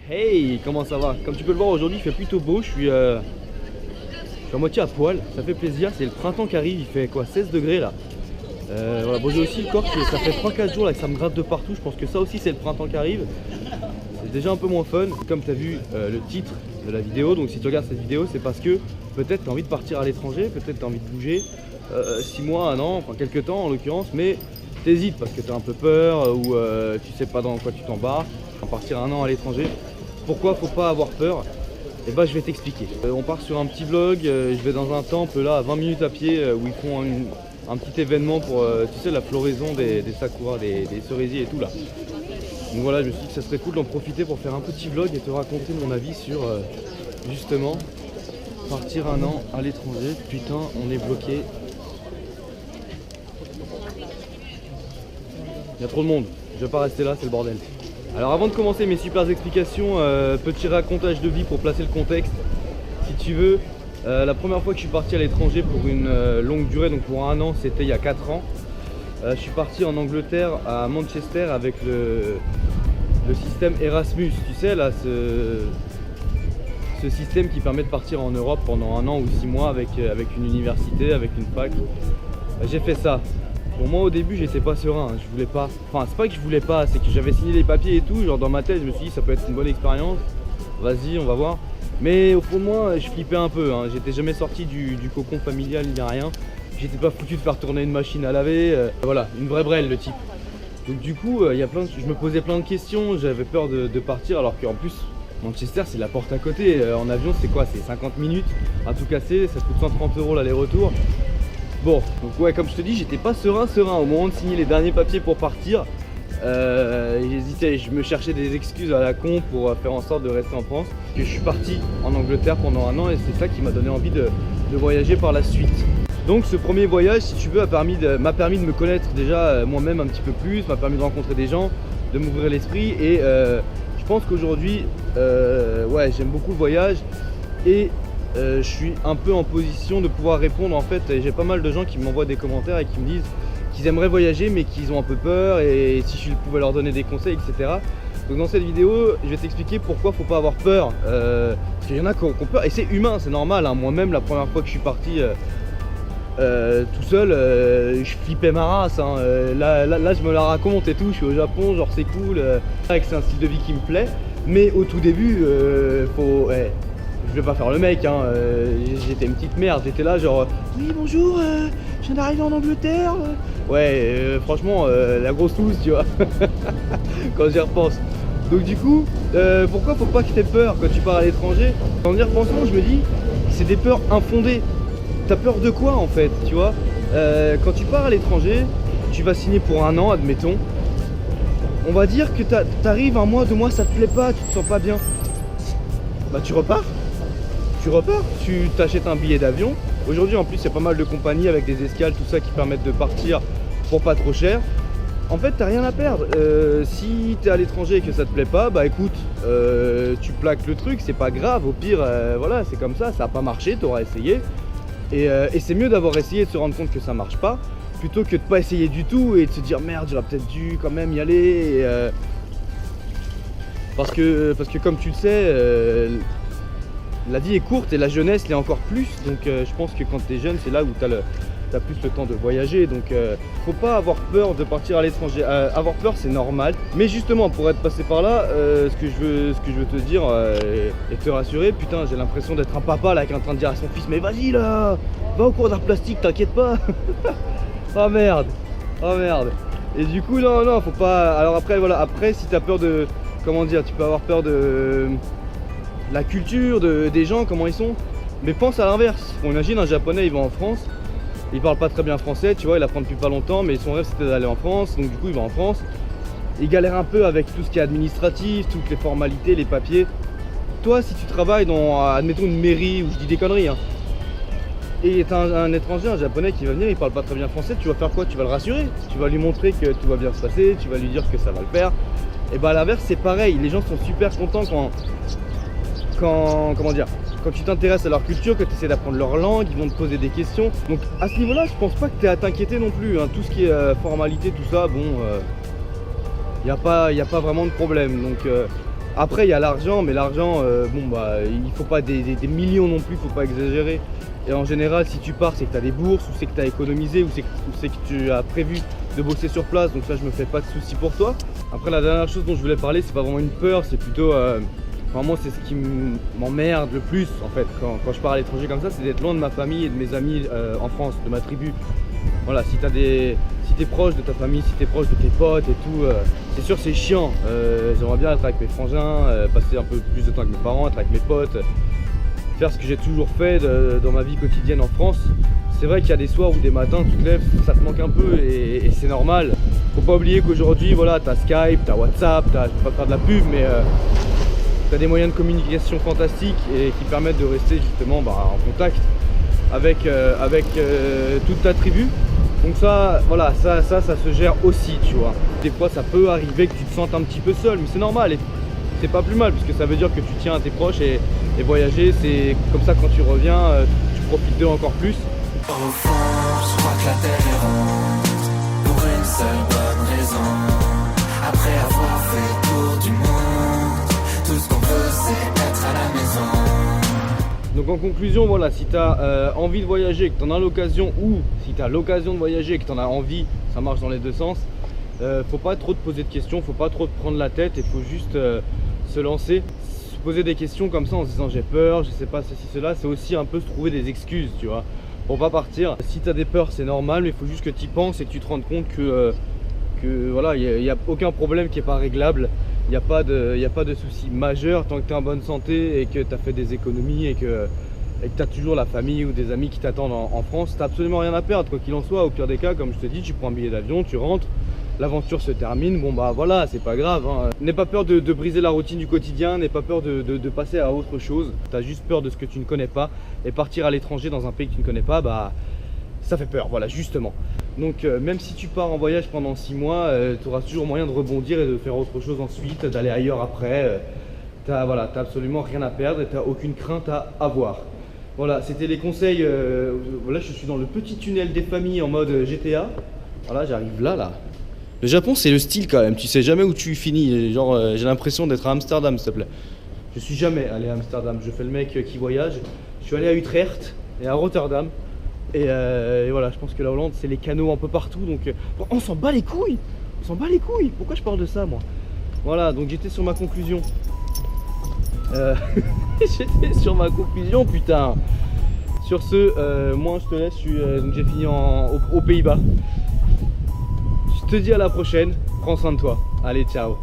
Hey, comment ça va? Comme tu peux le voir aujourd'hui, il fait plutôt beau, je suis à moitié à poil, ça fait plaisir, c'est le printemps qui arrive, il fait quoi, 16 degrés là. Voilà, bon j'ai aussi le corps ça fait 3-4 jours là que ça me gratte de partout, je pense que ça aussi c'est le printemps qui arrive. C'est déjà un peu moins fun, comme tu as vu le titre de la vidéo, donc si tu regardes cette vidéo c'est parce que peut-être tu as envie de partir à l'étranger, peut-être tu as envie de bouger, 6 mois, 1 an, enfin quelques temps en l'occurrence, mais t'hésites parce que tu as un peu peur ou tu sais pas dans quoi tu t'embarques, partir 1 an à l'étranger. Pourquoi faut pas avoir peur? Et bah je vais t'expliquer. On part sur un petit vlog, je vais dans un temple là à 20 minutes à pied où ils font un petit événement pour tu sais la floraison des sakuras, des cerisiers et tout là. Donc voilà, je me suis dit que ça serait cool d'en profiter pour faire un petit vlog et te raconter mon avis sur justement partir 1 an à l'étranger. Putain, on est bloqué. Il y a trop de monde, je vais pas rester là, c'est le bordel. Alors avant de commencer mes super explications, petit racontage de vie pour placer le contexte. Si tu veux, la première fois que je suis parti à l'étranger pour une longue durée, donc pour 1 an, c'était il y a 4 ans. Je suis parti en Angleterre, à Manchester, avec le système Erasmus. Tu sais là, ce système qui permet de partir en Europe pendant 1 an ou 6 mois avec une université, avec une fac. J'ai fait ça. Pour moi au début j'étais pas serein, je voulais pas, enfin c'est pas que je voulais pas, c'est que j'avais signé les papiers et tout, genre dans ma tête je me suis dit ça peut être une bonne expérience, vas-y on va voir. Mais au fond de moi je flippais un peu, hein. J'étais jamais sorti du cocon familial ni rien, j'étais pas foutu de faire tourner une machine à laver, voilà, une vraie brêle le type. Donc du coup je me posais plein de questions, j'avais peur de partir alors qu'en plus Manchester c'est la porte à côté, en avion c'est quoi, c'est 50 minutes, à tout casser, ça coûte 130 € l'aller-retour. Bon, donc ouais, comme je te dis, j'étais pas serein au moment de signer les derniers papiers pour partir. J'hésitais, je me cherchais des excuses à la con pour faire en sorte de rester en France. Que je suis parti en Angleterre pendant 1 an et c'est ça qui m'a donné envie de voyager par la suite. Donc ce premier voyage, si tu veux, m'a permis de me connaître déjà moi-même un petit peu plus, m'a permis de rencontrer des gens, de m'ouvrir l'esprit et je pense qu'aujourd'hui, ouais, j'aime beaucoup le voyage et je suis un peu en position de pouvoir répondre. En fait, j'ai pas mal de gens qui m'envoient des commentaires et qui me disent qu'ils aimeraient voyager mais qu'ils ont un peu peur et si je pouvais leur donner des conseils, etc. Donc dans cette vidéo, je vais t'expliquer pourquoi faut pas avoir peur, parce qu'il y en a qui ont peur et c'est humain, c'est normal, hein. Moi-même, la première fois que je suis parti tout seul, je flippais ma race, hein. Là, je me la raconte et tout, je suis au Japon, genre c'est cool, c'est un style de vie qui me plaît, mais au tout début, je vais pas faire le mec, hein. J'étais une petite merde, j'étais là genre oui bonjour, je viens d'arriver en Angleterre. Ouais, franchement la grosse loose tu vois. Quand j'y repense. Donc du coup, pourquoi faut pas que t'aies peur quand tu pars à l'étranger? En y repensant je me dis, c'est des peurs infondées. T'as peur de quoi en fait, tu vois? Quand tu pars à l'étranger, tu vas signer pour 1 an admettons. On va dire que t'arrives 1 mois, 2 mois, ça te plaît pas, tu te sens pas bien. Bah tu repars. Tu t'achètes un billet d'avion. Aujourd'hui en plus il y a pas mal de compagnies avec des escales, tout ça qui permettent de partir pour pas trop cher. En fait t'as rien à perdre, si t'es à l'étranger et que ça te plaît pas, bah écoute, tu plaques le truc, c'est pas grave, au pire voilà c'est comme ça a pas marché, t'auras essayé. Et c'est mieux d'avoir essayé et de se rendre compte que ça marche pas, plutôt que de pas essayer du tout et de se dire merde j'aurais peut-être dû quand même y aller. Parce que comme tu le sais, la vie est courte et la jeunesse l'est encore plus, donc je pense que quand tu es jeune c'est là où tu as plus le temps de voyager, donc faut pas avoir peur de partir à l'étranger. Avoir peur c'est normal, mais justement pour être passé par là, ce que je veux te dire et te rassurer, putain j'ai l'impression d'être un papa là qui est en train de dire à son fils mais vas-y là, va au cours d'art plastique, t'inquiète pas. Oh merde, et du coup non faut pas. Alors après voilà, après si tu as peur de, comment dire, tu peux avoir peur de la culture, des gens, comment ils sont. Mais pense à l'inverse. On imagine un japonais, il va en France, il parle pas très bien français, tu vois, il apprend depuis pas longtemps, mais son rêve c'était d'aller en France, donc du coup il va en France. Il galère un peu avec tout ce qui est administratif, toutes les formalités, les papiers. Toi si tu travailles dans, admettons une mairie, ou je dis des conneries, hein, et t'as un étranger, un japonais qui va venir, il parle pas très bien français, tu vas faire quoi? Tu vas le rassurer, tu vas lui montrer que tout va bien se passer, tu vas lui dire que ça va le faire. Et bah à l'inverse c'est pareil, les gens sont super contents quand tu t'intéresses à leur culture, que tu essaies d'apprendre leur langue, ils vont te poser des questions. Donc à ce niveau-là, je pense pas que tu es à t'inquiéter non plus, hein. Tout ce qui est formalité, tout ça, bon, il n'y a pas vraiment de problème. Donc Après il y a l'argent, mais l'argent, bon bah il faut pas des millions non plus, faut pas exagérer. Et en général si tu pars c'est que tu as des bourses, ou c'est que tu as économisé, ou c'est que tu as prévu de bosser sur place, donc ça je me fais pas de soucis pour toi. Après la dernière chose dont je voulais parler, c'est pas vraiment une peur, c'est plutôt vraiment c'est ce qui m'emmerde le plus en fait quand je pars à l'étranger comme ça, c'est d'être loin de ma famille et de mes amis en France, de ma tribu. Voilà, si t'es proche de ta famille, si t'es proche de tes potes et tout, c'est sûr c'est chiant. J'aimerais bien être avec mes frangins, passer un peu plus de temps avec mes parents, être avec mes potes, faire ce que j'ai toujours fait dans ma vie quotidienne en France. C'est vrai qu'il y a des soirs ou des matins tu te lèves, ça te manque un peu et c'est normal. Faut pas oublier qu'aujourd'hui voilà, t'as Skype, t'as WhatsApp, je vais pas faire de la pub mais t'as des moyens de communication fantastiques et qui permettent de rester justement en contact avec toute ta tribu. Donc ça, voilà, ça se gère aussi, tu vois. Des fois ça peut arriver que tu te sentes un petit peu seul, mais c'est normal et c'est pas plus mal puisque ça veut dire que tu tiens à tes proches et voyager, c'est comme ça quand tu reviens, tu profites d'eux encore plus. Au fond, je crois que la terre est ronde, pour une seule bonne raison. Après avoir fait le tour du monde, tout ce qu'on veut c'est être à la maison. Donc en conclusion, voilà, si tu as envie de voyager, que tu en as l'occasion, ou si tu as l'occasion de voyager, que tu en as envie, ça marche dans les deux sens, faut pas trop te poser de questions, faut pas trop te prendre la tête, il faut juste se lancer. Se poser des questions comme ça en se disant j'ai peur, je sais pas ceci, cela, c'est aussi un peu se trouver des excuses, tu vois, pour pas partir. Si tu as des peurs, c'est normal, mais il faut juste que tu y penses et que tu te rendes compte que voilà, il n'y a aucun problème qui n'est pas réglable. Il n'y a pas de souci majeur tant que tu es en bonne santé et que tu as fait des économies et que tu as toujours la famille ou des amis qui t'attendent en France. Tu n'as absolument rien à perdre, quoi qu'il en soit. Au pire des cas, comme je te dis, tu prends un billet d'avion, tu rentres, l'aventure se termine, bon bah voilà, c'est pas grave, hein. N'aie pas peur de briser la routine du quotidien, n'aie pas peur de passer à autre chose. Tu as juste peur de ce que tu ne connais pas, et partir à l'étranger dans un pays que tu ne connais pas, bah ça fait peur, voilà, justement. Donc même si tu pars en voyage pendant 6 mois, tu auras toujours moyen de rebondir et de faire autre chose ensuite, d'aller ailleurs après. T'as absolument rien à perdre et t'as aucune crainte à avoir. Voilà, c'était les conseils. Voilà, je suis dans le petit tunnel des familles en mode GTA. Voilà, j'arrive là. Le Japon, c'est le style quand même, tu sais jamais où tu finis. Genre, j'ai l'impression d'être à Amsterdam, s'il te plaît. Je suis jamais allé à Amsterdam, je fais le mec qui voyage. Je suis allé à Utrecht et à Rotterdam. Et voilà, je pense que la Hollande, c'est les canaux un peu partout, donc on s'en bat les couilles. On s'en bat les couilles. Pourquoi je parle de ça, moi? Voilà, donc j'étais sur ma conclusion. J'étais sur ma conclusion, putain. Sur ce, moi je te laisse, donc j'ai fini aux Pays-Bas. Je te dis à la prochaine, prends soin de toi. Allez, ciao.